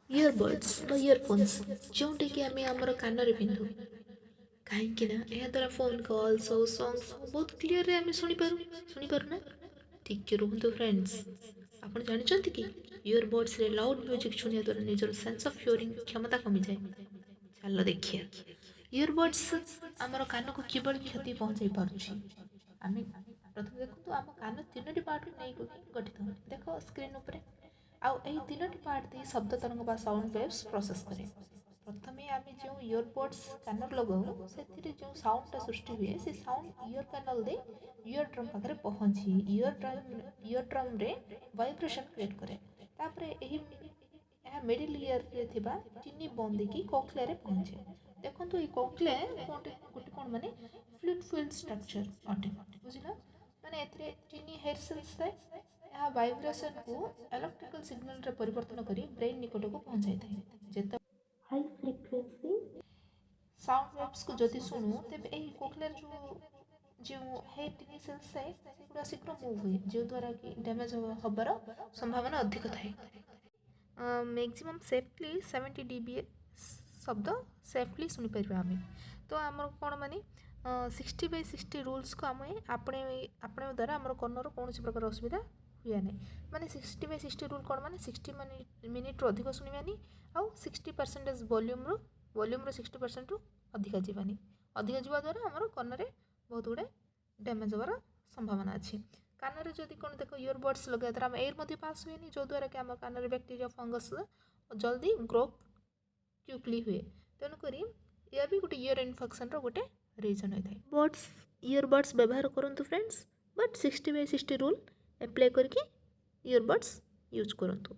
earbuds বা earphones ଯେଉଁଟାକି ଆମେ ଆମର କାନରେ ପିନ୍ଧୁ କାହିଁକି ନା ଏହା ଦ୍ୱାରା ଫୋନ୍ କଲ୍ସ ଆଉ ସଙ୍ଗସ୍ ବହୁତ କ୍ଲିଅରରେ ଆମେ ଶୁଣିପାରୁନା ଟିକେ ରୁହନ୍ତୁ ଫ୍ରେଣ୍ଡସ୍। ଆପଣ ଜାଣିଛନ୍ତି କି ଇୟରବଡ୍ସରେ ଲାଉଡ୍ ମ୍ୟୁଜିକ୍ ଶୁଣିବା ଦ୍ୱାରା ନିଜର ସେନ୍ସ ଅଫ୍ ହିୟରିଂ କ୍ଷମତା କମିଯାଏ। ଚାଲ ଦେଖିବା ଇୟରବଡ୍ସ ଆମର କାନକୁ କିଭଳି କ୍ଷତି ପହଞ୍ଚାଇ ପାରୁଛି। ଆମେ ପ୍ରଥମେ ଦେଖନ୍ତୁ ଆମ କାନ ତିନୋଟି ପାର୍ଟରୁ ନେଇ ଗଠିତ। ଦେଖ ସ୍କ୍ରିନ୍ ଉପରେ ଆଉ ଏହି ତିନୋଟି ପାର୍ଟ ଦେଇ ଶବ୍ଦ ତରଙ୍ଗ ବା ସାଉଣ୍ଡ ୱେଭ୍ସ ପ୍ରୋସେସ୍ କରେ। ପ୍ରଥମେ ଆମେ ଯେଉଁ ଇୟରବଡ୍ସ କାନରେ ଲଗାଉ ସେଥିରେ ଯେଉଁ ସାଉଣ୍ଡଟା ସୃଷ୍ଟି ହୁଏ ସେ ସାଉଣ୍ଡ ଇୟର କାନାଲ ଦେଇ ଇୟର ଡ୍ରମ୍ ପାଖରେ ପହଞ୍ଚି ଇୟର ଡ୍ରମ୍ରେ ଭାଇବ୍ରେସନ୍ କ୍ରିଏଟ୍ କରେ। ତାପରେ ଏହା ମିଡିଲ୍ ଇୟରରେ ଥିବା ଚିନି ବୋନ୍ ଦେଇକି କୋକ୍ଲିଆରେ ପହଞ୍ଚେ। ଦେଖନ୍ତୁ ଏଇ କୋକ୍ଲିଆ ଗୋଟେ କ'ଣ ମାନେ ଫ୍ଲୁଇଡ୍ ଷ୍ଟ୍ରକ୍ଚର ଅଟେ, ବୁଝିଲ? ମାନେ ଏଥିରେ ଚିନି ହେୟାର ସେଲ୍ସ ଥାଏ। ଏହା ଭାଇବ୍ରେସନକୁ ଇଲେକ୍ଟ୍ରିକାଲ ସିଗ୍ନାଲରେ ପରିବର୍ତ୍ତନ କରି ବ୍ରେନ୍ ନିକଟକୁ ପହଞ୍ଚାଇଥାଏ। ଯେତେବେଳେ ହାଇ ଫ୍ରିକ୍ୱେନ୍ସି ସାଉଣ୍ଡ ୱେଭ୍ସକୁ ଯଦି ଶୁଣୁ ତେବେ ଏହି କୋକ୍ଲିଆର ଯେଉଁ ହେୟାର ଟିନି ସେଲ୍ସ ଥାଏ ସେଗୁଡ଼ା ଶୀଘ୍ର ମୁଭ୍ ହୁଏ, ଯେଉଁଦ୍ୱାରା କି ଡ୍ୟାମେଜ୍ ହେବାର ସମ୍ଭାବନା ଅଧିକ ଥାଏ। ମ୍ୟାକ୍ସିମମ୍ ସେଫ୍ଲି 70 dB ଶବ୍ଦ ସେଫ୍ଲି ଶୁଣିପାରିବା ଆମେ। ତ ଆମର କ'ଣ ମାନେ 60/60 ରୁଲ୍ସକୁ ଆମେ ଆପଣେଇବା ଦ୍ୱାରା ଆମର କର୍ଣ୍ଣର କୌଣସି ପ୍ରକାର ଅସୁବିଧା ହୁଏ ନାହିଁ। ମାନେ 60/60 ରୁଲ୍ କ'ଣ ମାନେ 60 ମିନିଟ୍ରୁ ଅଧିକ ଶୁଣିବାନି ଆଉ 60% ଭଲ୍ୟୁମ୍ରୁ 60%ରୁ ଅଧିକା ଯିବାନି। ଅଧିକା ଯିବା ଦ୍ୱାରା ଆମର କର୍ଣ୍ଣରେ ବହୁତ ଗୁଡ଼େ ଡ୍ୟାମେଜ୍ ହେବାର ସମ୍ଭାବନା ଅଛି। କାନରେ ଯଦି କ'ଣ ଦେଖ ଇୟରବଡ୍ସ ଲଗାଇବା ଦ୍ୱାରା ଆମ ଏୟାର ମଧ୍ୟ ପାସ୍ ହୁଏନି, ଯେଉଁଦ୍ୱାରା କି ଆମ କାନରେ ବ୍ୟାକ୍ଟେରିଆ ଫଙ୍ଗସ୍ ଜଲ୍ଦି ଗ୍ରୋ କ୍ୱିକଲି ହୁଏ। ତେଣୁକରି ଏହା ବି ଗୋଟେ ଇୟର ଇନଫେକ୍ସନ୍ର ଗୋଟେ ରିଜନ୍ ହୋଇଥାଏ। ଇୟରବଡ୍ସ ବ୍ୟବହାର କରନ୍ତୁ ଫ୍ରେଣ୍ଡସ୍, ବଟ୍ 60/60 ରୁଲ୍ ଆପ୍ଲାଏ କରିକି ଇୟରବଡ୍ସ ୟୁଜ୍ କରନ୍ତୁ।